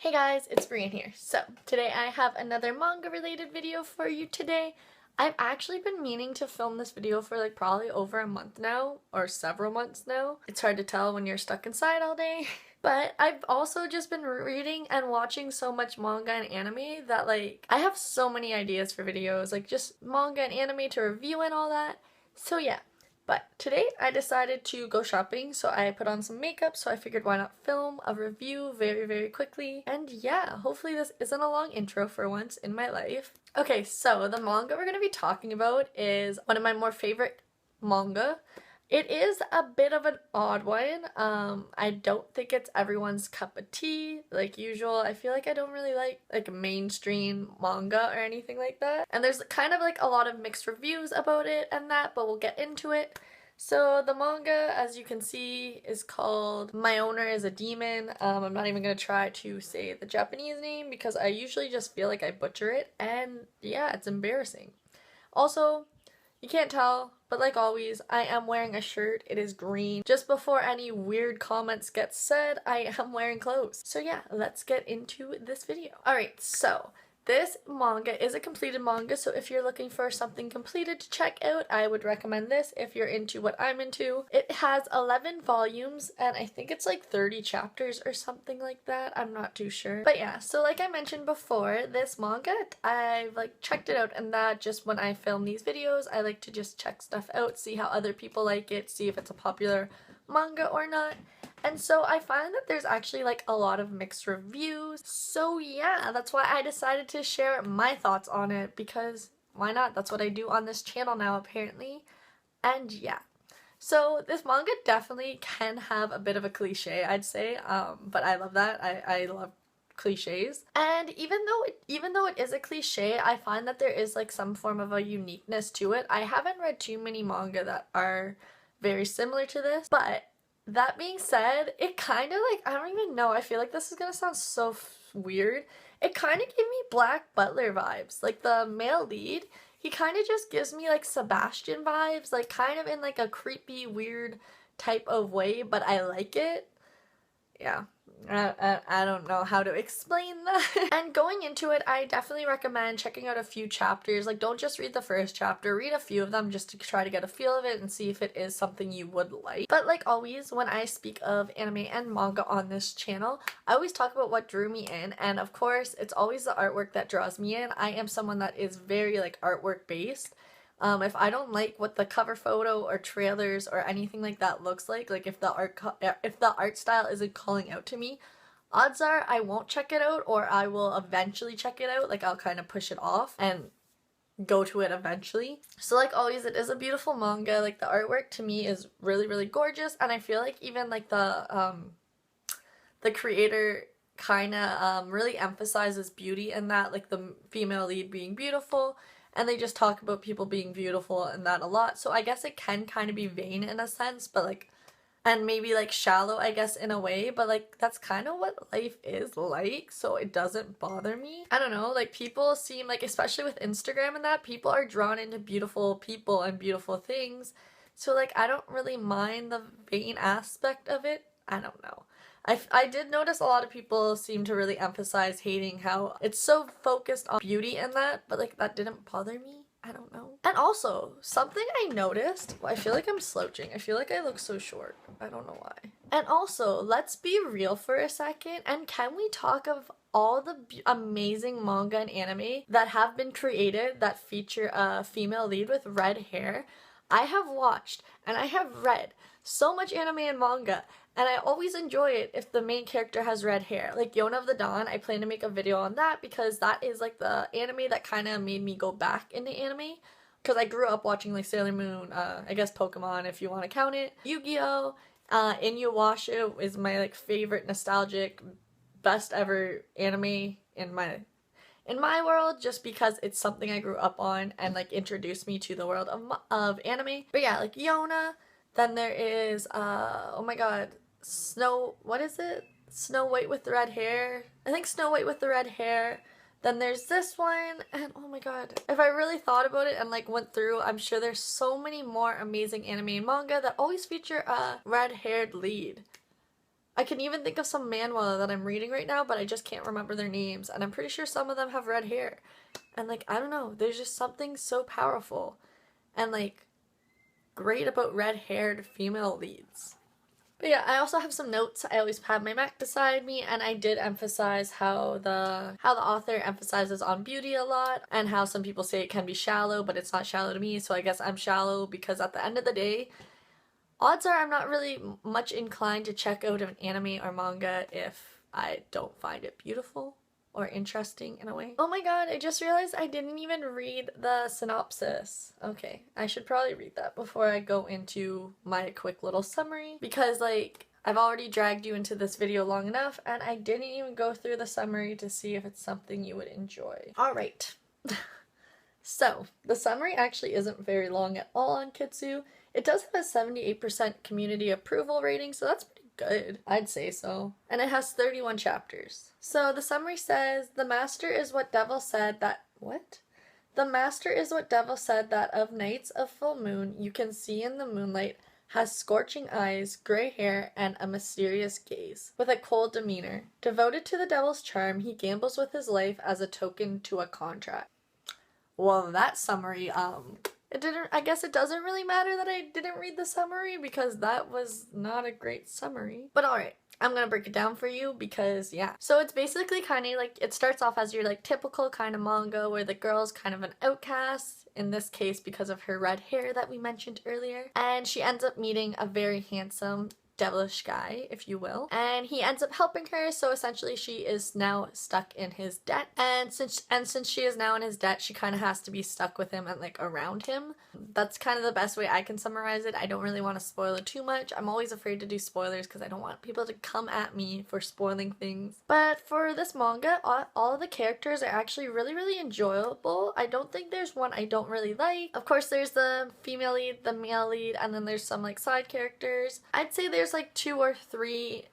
Hey guys, it's Brian here. So, today I have another manga related video for you today. I've actually been meaning to film this video for like probably over a month now, or several months now. It's hard to tell when you're stuck inside all day. But I've also just been reading and watching so much manga and anime that like, I have so many ideas for videos, like just manga and anime to review and all that. So yeah. But today I decided to go shopping, so I put on some makeup, so I figured why not film a review very quickly. And yeah, hopefully this isn't a long intro for once in my life. Okay, so the manga we're going to be talking about is one of my more favorite manga. It is a bit of an odd one. I don't think it's everyone's cup of tea like usual. I feel like I don't really like mainstream manga or anything like that. And there's kind of like a lot of mixed reviews about it and that, but we'll get into it. So the manga, as you can see, is called My Owner is a Demon. I'm not even going to try to say the Japanese name because I usually just feel like I butcher it, and yeah, it's embarrassing. Also, you can't tell, but like always, I am wearing a shirt. It is green. Just before any weird comments get said, I am wearing clothes. So yeah, let's get into this video. Alright, so this manga is a completed manga, so if you're looking for something completed to check out, I would recommend this if you're into what I'm into. It has 11 volumes, and I think it's like 30 chapters or something like that. I'm not too sure. But yeah, so like I mentioned before, this manga, I've like checked it out, and that just when I film these videos, I like to just check stuff out, see how other people like it, see if it's a popular manga or not. And so I find that there's actually like a lot of mixed reviews. So yeah, that's why I decided to share my thoughts on it, because why not? That's what I do on this channel now apparently. And yeah. So this manga definitely can have a bit of a cliche, I'd say. But I love that. I love cliches. And even though it is a cliche, I find that there is like some form of a uniqueness to it. I haven't read too many manga that are very similar to this, but that being said, it kind of like, I don't even know, I feel like this is gonna sound so weird. It kind of gave me Black Butler vibes. Like the male lead, he kind of just gives me like Sebastian vibes, like kind of in like a creepy, weird type of way, but I like it. Yeah. I don't know how to explain that. And going into it, I definitely recommend checking out a few chapters. Like, don't just read the first chapter, read a few of them just to try to get a feel of it and see if it is something you would like. But like always, when I speak of anime and manga on this channel, I always talk about what drew me in, and of course, it's always the artwork that draws me in. I am someone that is very like artwork based. If I don't like what the cover photo or trailers or anything like that looks like if the art style isn't calling out to me, odds are I won't check it out, or I will eventually check it out. Like, I'll kind of push it off and go to it eventually. So like always, it is a beautiful manga. Like the artwork to me is really gorgeous, and I feel like even like the creator kinda really emphasizes beauty in that, like the female lead being beautiful. And they just talk about people being beautiful and that a lot. So I guess it can kind of be vain in a sense, but like, and maybe like shallow, I guess, in a way, but like that's kind of what life is like, so it doesn't bother me. I don't know, like people seem like, especially with Instagram and that, people are drawn into beautiful people and beautiful things. So like I don't really mind the vain aspect of it. I don't know. I did notice a lot of people seem to really emphasize hating how it's so focused on beauty in that, but like that didn't bother me. I don't know. And also, something I noticed, well, I feel like I'm slouching. I feel like I look so short. I don't know why. And also, let's be real for a second, and can we talk of all the amazing manga and anime that have been created that feature a female lead with red hair? I have watched and I have read so much anime and manga, and I always enjoy it if the main character has red hair. Like Yona of the Dawn, I plan to make a video on that because that is like the anime that kind of made me go back into anime. Because I grew up watching like Sailor Moon, I guess Pokemon if you want to count it, Yu-Gi-Oh! Inuyasha is my like favorite nostalgic, best ever anime in my world, just because it's something I grew up on and like introduced me to the world of anime. But yeah, like Yona. Then there is, oh my god, what is it? Snow White with the red hair. I think Snow White with the red hair. Then there's this one, and oh my god, if I really thought about it and like went through, I'm sure there's so many more amazing anime and manga that always feature a red-haired lead. I can even think of some manhwa that I'm reading right now, but I just can't remember their names, and I'm pretty sure some of them have red hair. And like, I don't know, there's just something so powerful and like great about red-haired female leads. But yeah, I also have some notes. I always have my Mac beside me, and I did emphasize how the author emphasizes on beauty a lot, and how some people say it can be shallow, but it's not shallow to me, so I guess I'm shallow because at the end of the day, odds are I'm not really much inclined to check out an anime or manga if I don't find it beautiful or interesting in a way. Oh my god, I just realized I didn't even read the synopsis. Okay, I should probably read that before I go into my quick little summary, because like, I've already dragged you into this video long enough and I didn't even go through the summary to see if it's something you would enjoy. Alright. So, the summary actually isn't very long at all on Kitsu. It does have a 78% community approval rating, so that's pretty good. I'd say so. And it has 31 chapters. So the summary says, the master is what devil said that... What? The master is what devil said that of nights of full moon you can see in the moonlight, has scorching eyes, gray hair, and a mysterious gaze, with a cold demeanor. Devoted to the devil's charm, he gambles with his life as a token to a contract. Well, that summary, I guess it doesn't really matter that I didn't read the summary because that was not a great summary. But alright, I'm gonna break it down for you because, yeah. So it's basically kind of like, it starts off as your like typical kind of manga where the girl's kind of an outcast, in this case because of her red hair that we mentioned earlier. And she ends up meeting a very handsome devilish guy, if you will, and he ends up helping her, so essentially she is now stuck in his debt, and since she is now in his debt, she kind of has to be stuck with him and like around him. That's kind of the best way I can summarize it. I don't really want to spoil it too much. I'm always afraid to do spoilers because I don't want people to come at me for spoiling things. But for this manga, all of the characters are actually really, really enjoyable. I don't think there's one I don't really like. Of course, there's the female lead, the male lead, and then there's some like side characters. I'd say there's like 2 or 3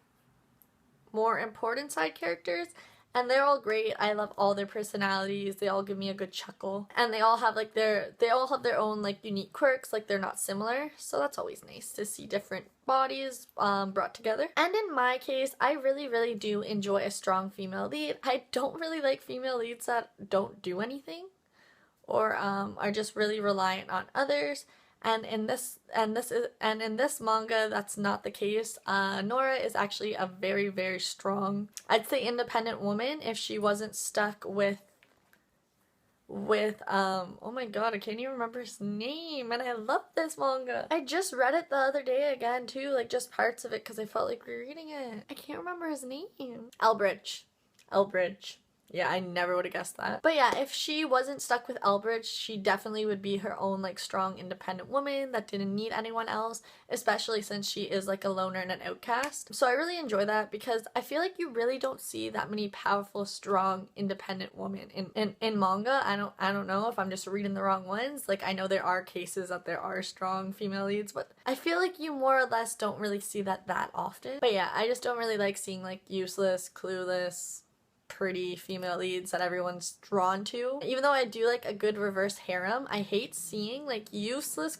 more important side characters, and they're all great. I love all their personalities. They all give me a good chuckle, and they all have like their own like unique quirks, like they're not similar, so that's always nice to see different bodies brought together. And in my case, I really, really do enjoy a strong female lead. I don't really like female leads that don't do anything or are just really reliant on others. And in this manga, that's not the case. Nora is actually a very, very strong, I'd say, independent woman if she wasn't stuck with oh my god, I can't even remember his name, and I love this manga. I just read it the other day again too, like just parts of it because I felt like rereading it. I can't remember his name. Elbridge. Yeah, I never would have guessed that. But yeah, if she wasn't stuck with Elbridge, she definitely would be her own like strong independent woman that didn't need anyone else, especially since she is like a loner and an outcast. So I really enjoy that because I feel like you really don't see that many powerful, strong, independent women in manga. I don't know if I'm just reading the wrong ones. Like, I know there are cases that there are strong female leads, but I feel like you more or less don't really see that often. But yeah, I just don't really like seeing like useless, clueless, pretty female leads that everyone's drawn to. Even though I do like a good reverse harem, I hate seeing like useless,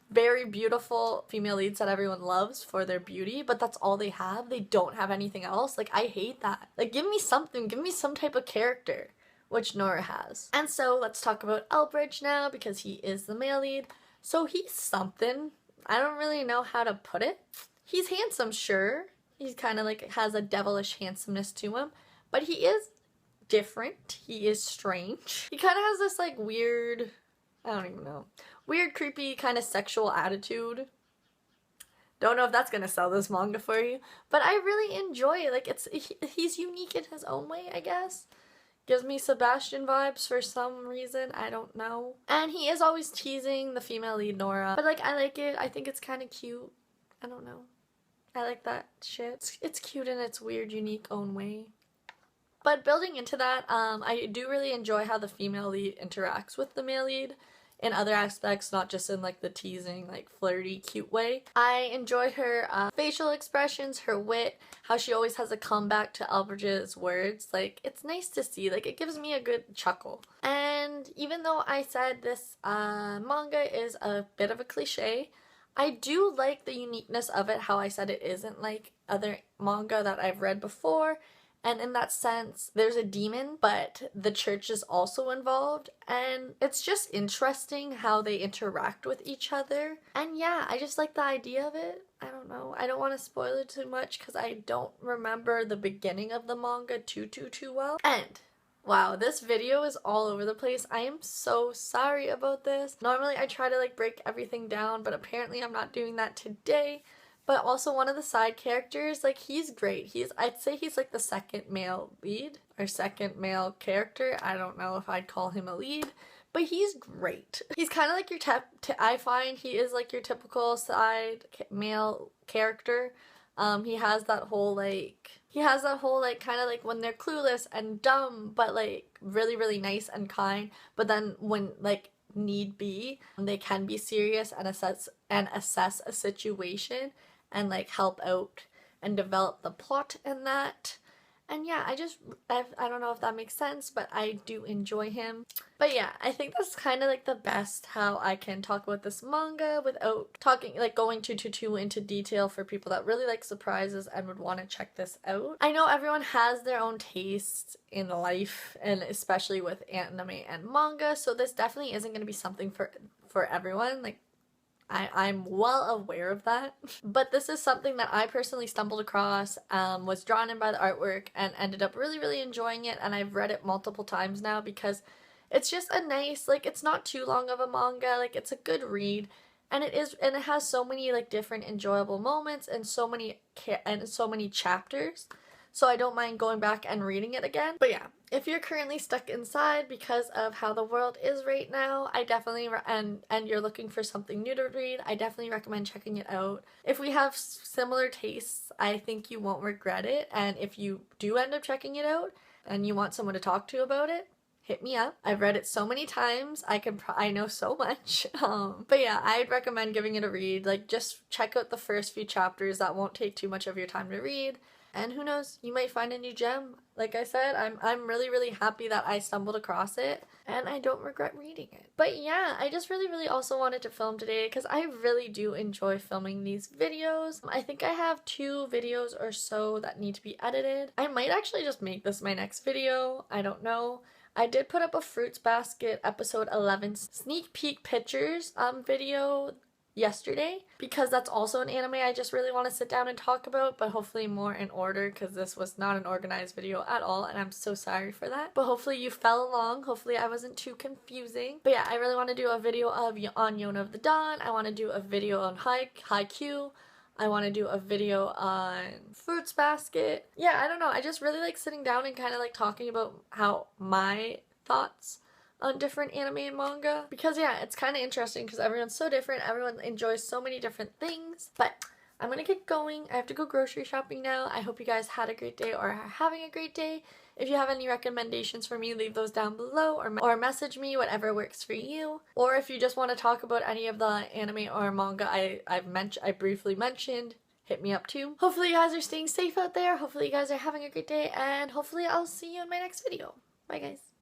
very beautiful female leads that everyone loves for their beauty, but that's all they have. They don't have anything else. Like, I hate that. Like, give me something. Give me some type of character, which Nora has. And so let's talk about Elbridge now because he is the male lead. So he's something. I don't really know how to put it. He's handsome, sure. He's kind of like has a devilish handsomeness to him, but he is different. He is strange. He kind of has this like weird, I don't even know, weird, creepy kind of sexual attitude. Don't know if that's gonna sell this manga for you, but I really enjoy it. Like, he's unique in his own way, I guess. Gives me Sebastian vibes for some reason, I don't know. And he is always teasing the female lead, Nora, but like, I like it. I think it's kind of cute. I don't know. I like that shit. It's cute in its weird, unique own way. But building into that, I do really enjoy how the female lead interacts with the male lead in other aspects, not just in like the teasing, like flirty, cute way. I enjoy her facial expressions, her wit, how she always has a comeback to Elbridge's words. Like, it's nice to see. Like, it gives me a good chuckle. And even though I said this manga is a bit of a cliche, I do like the uniqueness of it, how I said it isn't like other manga that I've read before. And in that sense, there's a demon, but the church is also involved. And it's just interesting how they interact with each other. And yeah, I just like the idea of it. I don't know. I don't want to spoil it too much because I don't remember the beginning of the manga too well. And wow, this video is all over the place. I am so sorry about this. Normally I try to like break everything down, but apparently I'm not doing that today. But also one of the side characters, like he's great. I'd say he's like the second male lead or second male character. I don't know if I'd call him a lead, but he's great. He's kind of like your I find he is like your typical side male character. He has that whole like kind of like when they're clueless and dumb, but like really nice and kind. But then when like need be, they can be serious and assess a situation and like help out and develop the plot in that. And yeah, I don't know if that makes sense, but I do enjoy him. But yeah, I think that's kind of like the best how I can talk about this manga without talking like going too into detail for people that really like surprises and would want to check this out. I know everyone has their own tastes in life, and especially with anime and manga, so this definitely isn't going to be something for everyone. Like I'm well aware of that, but this is something that I personally stumbled across, was drawn in by the artwork, and ended up really enjoying it, and I've read it multiple times now because it's just a nice, like, it's not too long of a manga, like, it's a good read, and it has so many, like, different enjoyable moments, and so many chapters, so I don't mind going back and reading it again. But yeah, if you're currently stuck inside because of how the world is right now, I definitely, and you're looking for something new to read, I definitely recommend checking it out. If we have similar tastes, I think you won't regret it, and if you do end up checking it out, and you want someone to talk to about it, hit me up. I've read it so many times, I know so much. But yeah, I'd recommend giving it a read. Like, just check out the first few chapters, that won't take too much of your time to read. And who knows, you might find a new gem. Like I said, I'm really happy that I stumbled across it, and I don't regret reading it. But yeah, I just really also wanted to film today because I really do enjoy filming these videos. I think I have 2 videos or so that need to be edited. I might actually just make this my next video. I don't know. I did put up a Fruits Basket episode 11 sneak peek pictures video yesterday, because that's also an anime I just really want to sit down and talk about, but hopefully more in order, because this was not an organized video at all, and I'm so sorry for that. But hopefully you fell along. Hopefully I wasn't too confusing. But yeah, I really want to do a video on Yona of the Dawn. I want to do a video on Haikyuu. I want to do a video on Fruits Basket. Yeah, I don't know. I just really like sitting down and kind of like talking about how my thoughts on different anime and manga, because yeah, it's kind of interesting because everyone's so different, everyone enjoys so many different things. But I'm gonna get going. I have to go grocery shopping now. I hope you guys had a great day or are having a great day. If you have any recommendations for me, leave those down below, or message me, whatever works for you. Or if you just want to talk about any of the anime or manga I briefly mentioned, hit me up too. Hopefully you guys are staying safe out there, hopefully you guys are having a great day, and hopefully I'll see you in my next video. Bye guys.